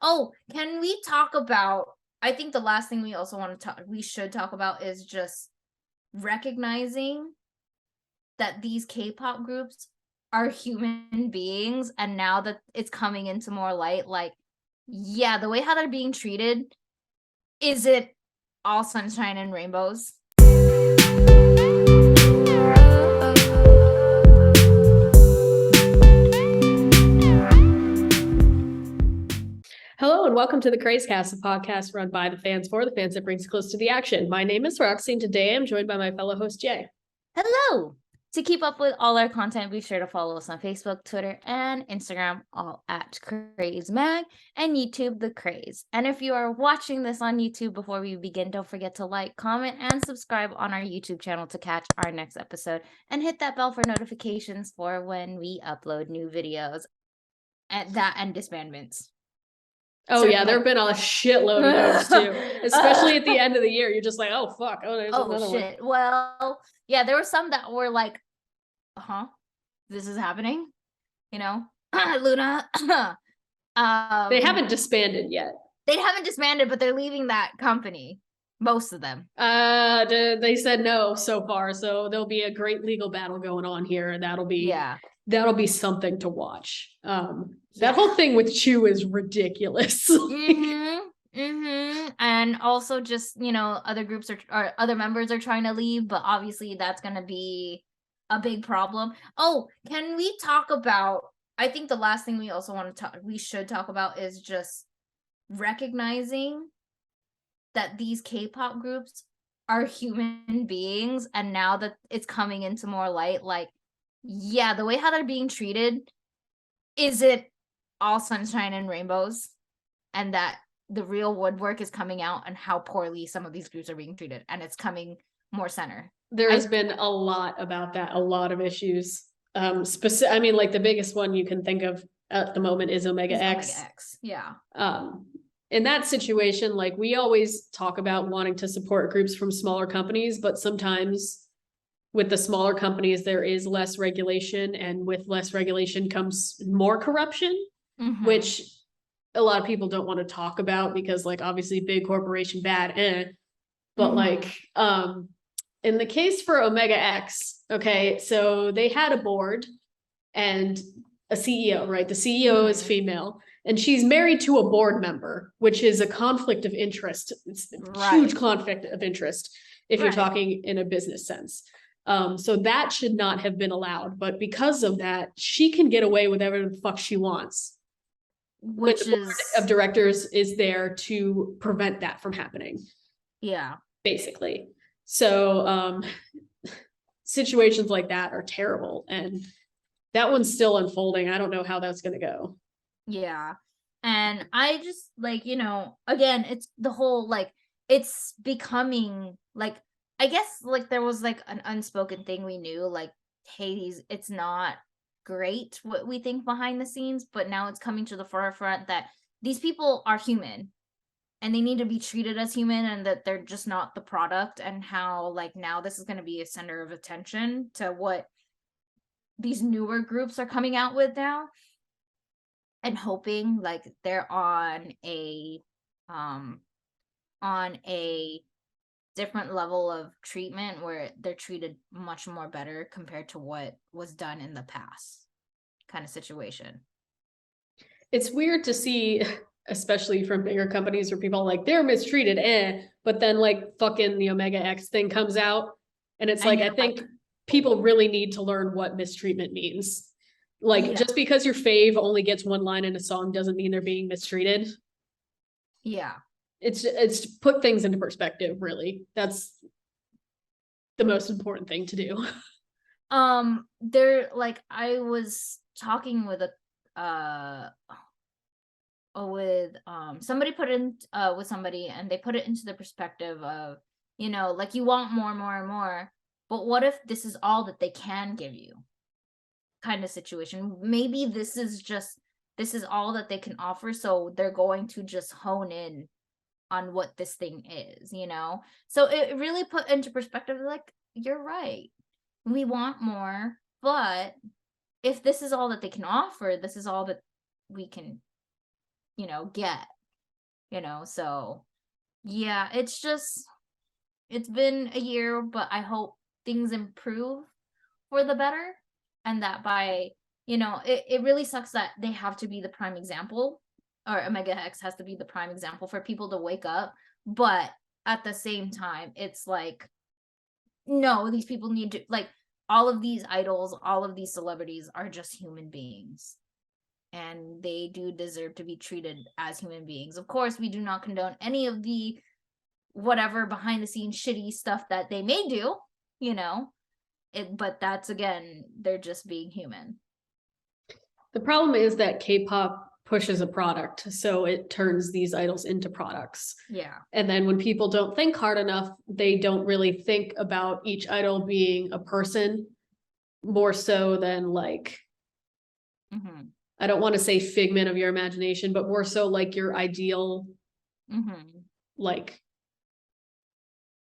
Oh, can we talk about, I think the last thing we should talk about is just recognizing that these K-pop groups are human beings, and now that it's coming into more light, like, yeah, the way how they're being treated, is it all sunshine and rainbows? Hello and welcome to the Crazecast, a podcast run by the fans for the fans that brings close to the action. My name is Roxy, and today I'm joined by my fellow host, Jay. Hello! To keep up with all our content, be sure to follow us on Facebook, Twitter, and Instagram, all at Craze Mag, and YouTube, The Craze. And if you are watching this on YouTube before we begin, don't forget to like, comment, and subscribe on our YouTube channel to catch our next episode, and hit that bell for notifications for when we upload new videos. And disbandments. Oh, yeah, there have been a shitload of those too, especially at the end of the year. You're just like, oh, fuck. Oh, there's another shit. one. Well, yeah, there were some that were like, this is happening, you know? LOONA. They haven't disbanded yet. They haven't disbanded, but they're leaving that company. Most of them. They said no so far, so there'll be a great legal battle going on here, and that'll be something to watch. That whole thing with Chu is ridiculous. And also just, other groups or other members are trying to leave, but obviously that's going to be a big problem. Oh, can we talk about, I think the last thing we should talk about is just recognizing that these K-pop groups are human beings, and now that it's coming into more light, like, yeah, the way how they're being treated, is it all sunshine and rainbows, and that the real woodwork is coming out and how poorly some of these groups are being treated, and it's coming more center. There has been a lot about that, a lot of issues. I mean, like the biggest one you can think of at the moment is Omega X. Yeah. In that situation, like we always talk about wanting to support groups from smaller companies, but sometimes with the smaller companies, there is less regulation, and with less regulation comes more corruption, which a lot of people don't want to talk about because, like, obviously big corporation bad, but like, in the case for Omega X, okay, so they had a board and a CEO, right? The CEO is female, and she's married to a board member, which is a conflict of interest. It's a huge conflict of interest if you're talking in a business sense. So that should not have been allowed, but because of that, she can get away with whatever the fuck she wants. Which the board of directors is there to prevent that from happening. Yeah. Basically. So situations like that are terrible, and that one's still unfolding. I don't know how that's going to go. Yeah. And I just, like, again, it's the whole, like, it's becoming, like, I guess, like, there was, like, an unspoken thing we knew, like, hey, it's not great what we think behind the scenes, but now it's coming to the forefront that these people are human, and they need to be treated as human, and that they're just not the product, and how, like, now this is going to be a center of attention to what these newer groups are coming out with now, and hoping, like, they're on a different level of treatment where they're treated much more better compared to what was done in the past kind of situation. It's weird to see, especially from bigger companies, where people are like, they're mistreated, but then like fucking the Omega X thing comes out, and it's like, I think people really need to learn what mistreatment means. Like, just because your fave only gets one line in a song doesn't mean they're being mistreated. Yeah. It's to put things into perspective, really. That's the most important thing to do. I was talking with somebody put in with somebody, and they put it into the perspective of, like, you want more and more, but what if this is all that they can give you, kind of situation? Maybe this is all that they can offer, so they're going to just hone in on what this thing is, so it really put into perspective, like, you're right, we want more, but if this is all that they can offer, this is all that we can get, So yeah, it's been a year, but I hope things improve for the better, and that by it really sucks that they have to be the prime example, or Omega X has to be the prime example for people to wake up, but at the same time it's like, no, these people need to, like, all of these idols, all of these celebrities are just human beings, and they do deserve to be treated as human beings. Of course, we do not condone any of the whatever behind the scenes shitty stuff that they may do, you know, but that's, again, they're just being human. The problem is that K-pop pushes a product, so it turns these idols into products. Yeah. And then when people don't think hard enough, they don't really think about each idol being a person, more so than like, Mm-hmm. I don't want to say figment of your imagination, but more so like your ideal, Mm-hmm. like,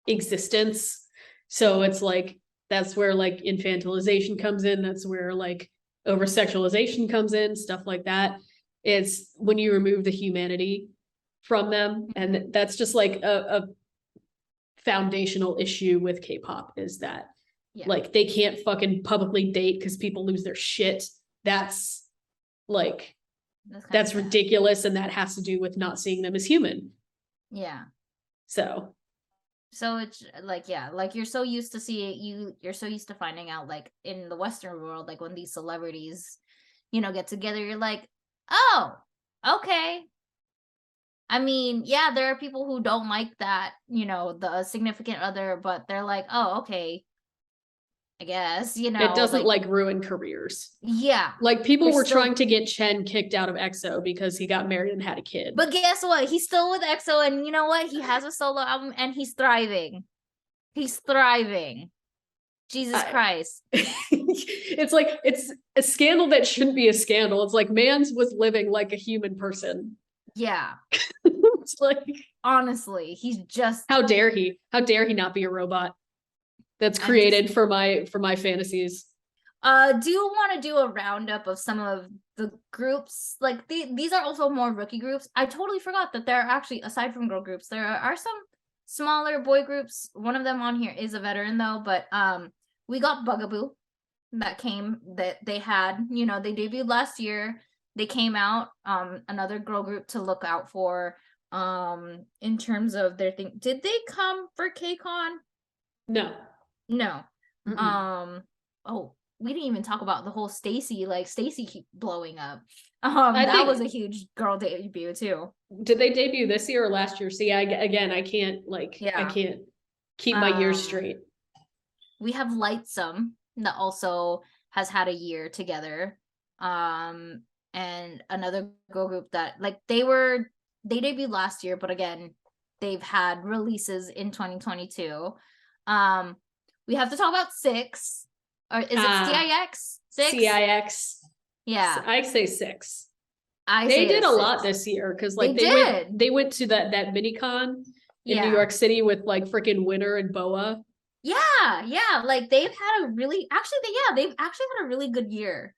existence. So it's like, that's where like infantilization comes in. That's where like over sexualization comes in, stuff like that. It's when you remove the humanity from them. And that's just like a foundational issue with K-pop, is that like they can't fucking publicly date because people lose their shit. That's like, that's ridiculous. And that has to do with not seeing them as human. Yeah. So it's like, yeah, like you're so used to you're so used to finding out, like, in the Western world, like when these celebrities, get together, you're like, oh, okay. I mean, yeah, there are people who don't like that, the significant other, but they're like, oh, okay, I guess, it doesn't like ruin careers. yeah. Like people were trying to get Chen kicked out of EXO because he got married and had a kid. But guess what? He's still with EXO, and you know what? He has a solo album and he's thriving. He's thriving. Jesus Christ. It's like, it's a scandal that shouldn't be a scandal. It's like Mans was living like a human person. Yeah. It's like, honestly, he's just, how dare he? How dare he not be a robot that's created for my fantasies? Do you want to do a roundup of some of the groups? Like these are also more rookie groups. I totally forgot that there are actually, aside from girl groups, there are some smaller boy groups. One of them on here is a veteran though, but we got Bugaboo that they had, they debuted last year. They came out, another girl group to look out for in terms of their thing. Did they come for KCON? No. Oh, we didn't even talk about the whole Stacy keep blowing up. That was a huge girl debut too. Did they debut this year or last year? See, I can't I can't keep my years straight. We have Lightsome that also has had a year together. And another girl group that, like, they debuted last year, but again, they've had releases in 2022. We have to talk about Six, or is it CIX? Six? CIX. Yeah, I say Six. They did a lot this year because like they went to that mini con in New York City with like freaking Winter and Boa. Yeah, like they've had a really they've actually had a really good year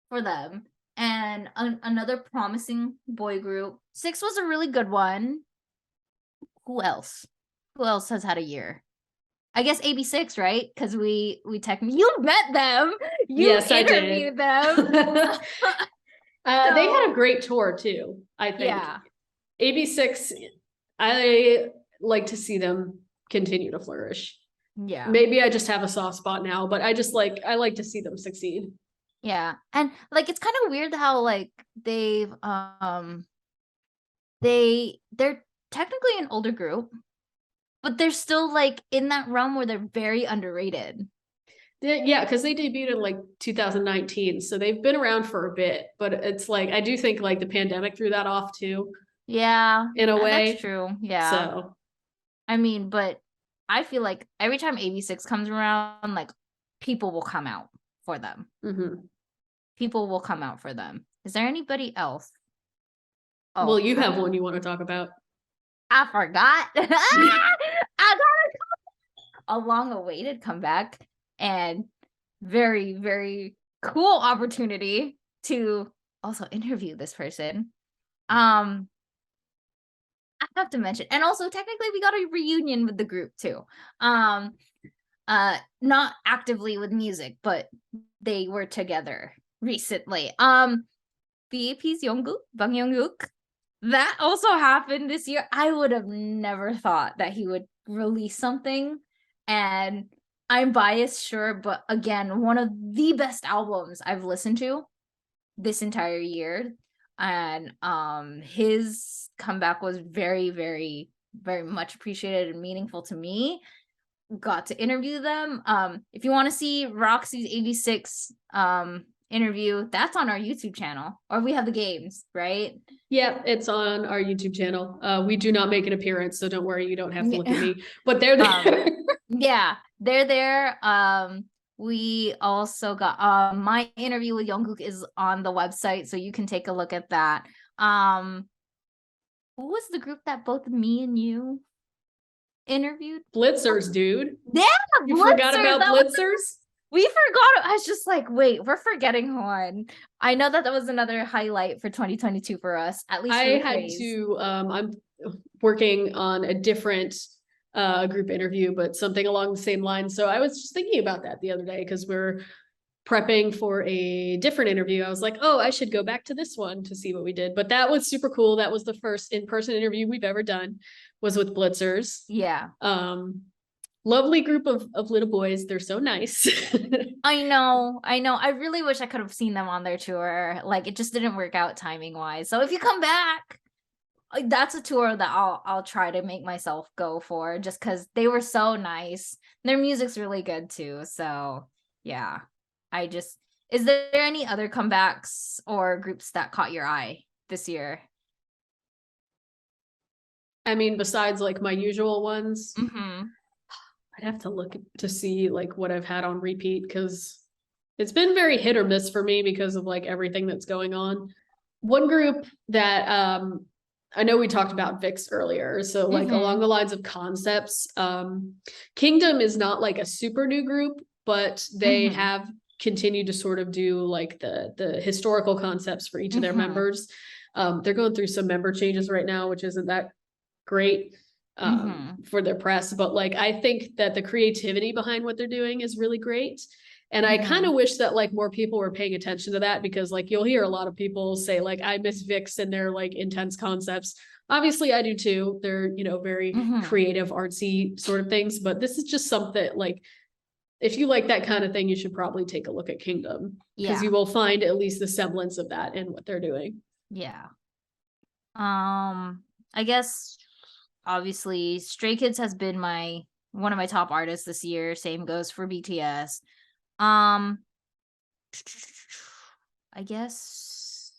for them. And another promising boy group. Six was a really good one. Who else has had a year? I guess AB6, right? Because we technically, you met them. Yes, interviewed them. They had a great tour too, I think. Yeah. AB6, I like to see them continue to flourish. Yeah. Maybe I just have a soft spot now, but I like to see them succeed. Yeah. And like it's kind of weird how like they've they're technically an older group, but they're still like in that realm where they're very underrated. Yeah, because they debuted in like 2019, so they've been around for a bit, but it's like I do think like the pandemic threw that off too. Yeah, in a way. That's true. Yeah. So I mean, but I feel like every time AB6 comes around, like people will come out for them. Mm-hmm. People will come out for them. Is there anybody else? Oh, well, you have one you want to talk about. I forgot. I got a long-awaited comeback and very, very cool opportunity to also interview this person. I have to mention. And also technically we got a reunion with the group too. Not actively with music, but they were together recently. BAP's Jungkook, Bang Jungkook, that also happened this year. I would have never thought that he would release something, and I'm biased, sure, but again, one of the best albums I've listened to this entire year. And his comeback was very, very, very much appreciated and meaningful to me. Got to interview them. If you want to see Roxy's 86 interview, that's on our YouTube channel, or we have the games, right? Yeah, it's on our YouTube channel. We do not make an appearance, so don't worry, you don't have to look at me, but they're there. Yeah, they're there. We also got my interview with Jungkook is on the website, so you can take a look at that. What was the group that both me and you interviewed? Blitzers, dude. Yeah, you forgot about Blitzers? We forgot. I was just like, wait, we're forgetting one. I know that was another highlight for 2022 for us. At least I had to. I'm working on a different group interview, but something along the same lines. So I was just thinking about that the other day because we're prepping for a different interview. I was like, oh, I should go back to this one to see what we did. But that was super cool. That was the first in-person interview we've ever done, was with Blitzers. Yeah. Lovely group of little boys. They're so nice. I know. I really wish I could have seen them on their tour. Like, it just didn't work out timing wise. So if you come back, that's a tour that I'll try to make myself go for, just because they were so nice. Their music's really good too. So yeah, is there any other comebacks or groups that caught your eye this year? I mean, besides like my usual ones, Mm-hmm. I'd have to look to see like what I've had on repeat, because it's been very hit or miss for me because of like everything that's going on. One group that I know we talked about VIX earlier, so like along the lines of concepts, Kingdom is not like a super new group, but they have continued to sort of do like the historical concepts for each of their members. They're going through some member changes right now, which isn't that great for their press, but like I think that the creativity behind what they're doing is really great. And I kind of wish that like more people were paying attention to that, because like you'll hear a lot of people say like, I miss VIX and their like intense concepts. Obviously I do too. They're, you know, very creative, artsy sort of things, but this is just something like, if you like that kind of thing, you should probably take a look at Kingdom, because you will find at least the semblance of that in what they're doing. Yeah. I guess obviously Stray Kids has been one of my top artists this year. Same goes for BTS. I guess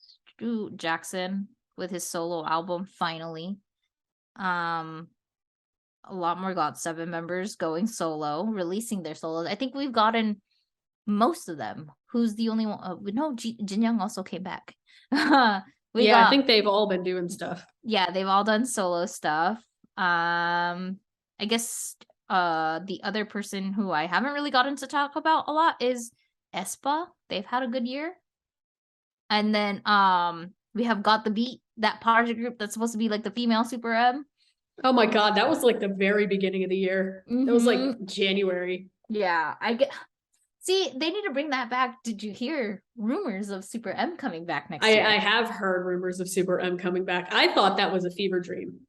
Jackson with his solo album finally. A lot more GOT7 members going solo, releasing their solos. I think we've gotten most of them. Who's the only one? No, Jin Young also came back. I think they've all been doing stuff. Yeah, they've all done solo stuff. I guess the other person who I haven't really gotten to talk about a lot is aespa. They've had a good year. And then we have Got the Beat, that project group that's supposed to be like the female Super M. Oh my god, that was like the very beginning of the year. It was like January. Yeah, see, they need to bring that back. Did you hear rumors of Super M coming back next year? I have heard rumors of Super M coming back. I thought that was a fever dream.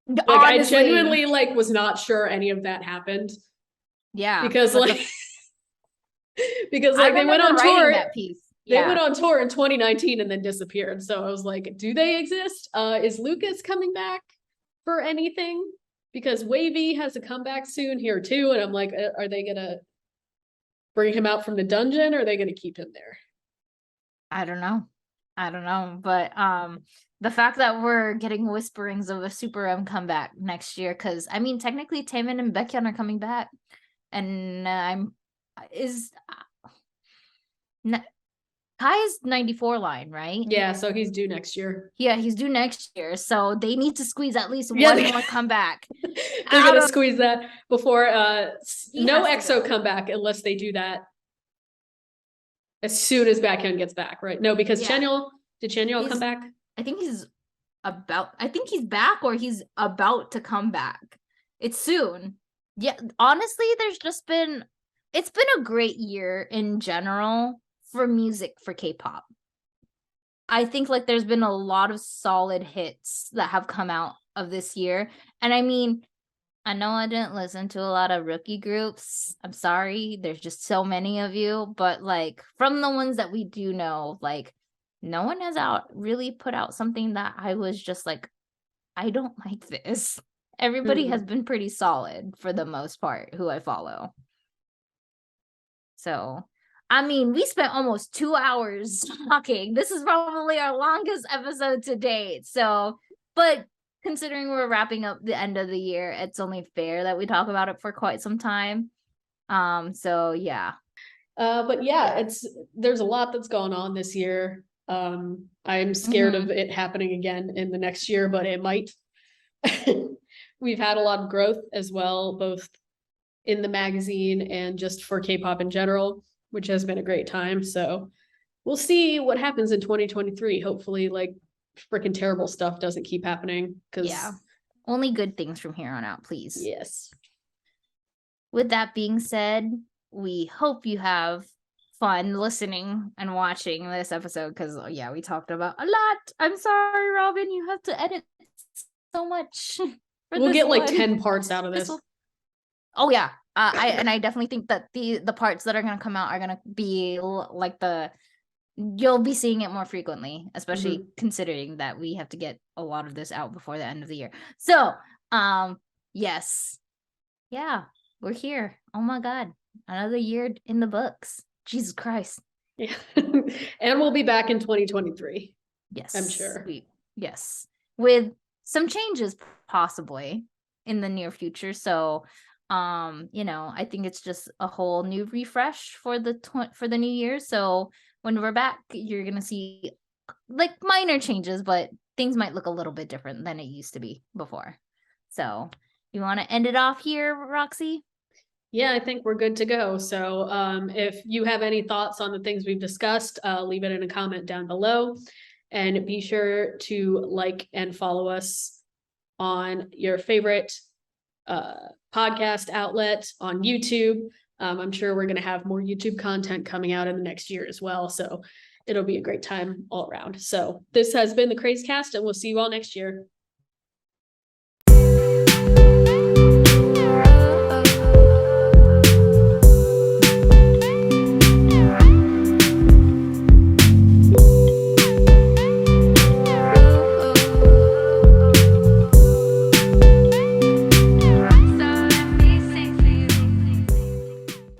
Like, honestly, I genuinely like was not sure any of that happened. Yeah, because like because like they went on tour. That piece. They went on tour in 2019 and then disappeared. So I was like, do they exist? Is Lucas coming back for anything? Because Wavy has a comeback soon here too, and I'm like, are they gonna bring him out from the dungeon, or are they gonna keep him there? I don't know, but the fact that we're getting whisperings of a Super M comeback next year, because I mean technically Taemin and Baekhyun are coming back, and Kai's 94 line, right? Yeah, so he's due next year. Yeah, he's due next year. So they need to squeeze at least one more comeback. They're gonna squeeze that before no EXO comeback unless they do that as soon as Baekhyun gets back, right? No, because Chanyeol, did Chanyeol come back? I think he's I think he's back or he's about to come back. It's soon. Yeah, honestly, it's been a great year in general for music for K-pop. I think like there's been a lot of solid hits that have come out of this year. And I mean, I know I didn't listen to a lot of rookie groups. I'm sorry. There's just so many of you, but like from the ones that we do know, like no one has really put out something that I was just like, I don't like this. Everybody has been pretty solid for the most part who I follow. So, I mean, we spent almost 2 hours talking. This is probably our longest episode to date. So, but considering we're wrapping up the end of the year, it's only fair that we talk about it for quite some time. So yeah. But yeah, there's a lot that's going on this year. I'm scared of it happening again in the next year, but it might. We've had a lot of growth as well, both in the magazine and just for K-pop in general, which has been a great time. So we'll see what happens in 2023. Hopefully, like freaking terrible stuff doesn't keep happening. Yeah, only good things from here on out, please. Yes. With that being said, we hope you have fun listening and watching this episode because yeah, we talked about a lot. I'm sorry, Robin, you have to edit so much. We'll get like 10 parts out of this. Oh yeah, I definitely think that the parts that are gonna come out are gonna be like you'll be seeing it more frequently, especially considering that we have to get a lot of this out before the end of the year. So, yes, yeah, we're here. Oh my God, another year in the books. Jesus Christ. Yeah, and we'll be back in 2023. Yes, I'm sure. Yes, with some changes possibly in the near future. So, you know, I think it's just a whole new refresh for the new year. So when we're back, you're gonna see like minor changes, but things might look a little bit different than it used to be before. So you want to end it off here, Roxy? Yeah, I think we're good to go. So if you have any thoughts on the things we've discussed, leave it in a comment down below. And be sure to like and follow us on your favorite podcast outlet on YouTube. I'm sure we're going to have more YouTube content coming out in the next year as well. So it'll be a great time all around. So this has been the Craze Cast, and we'll see you all next year.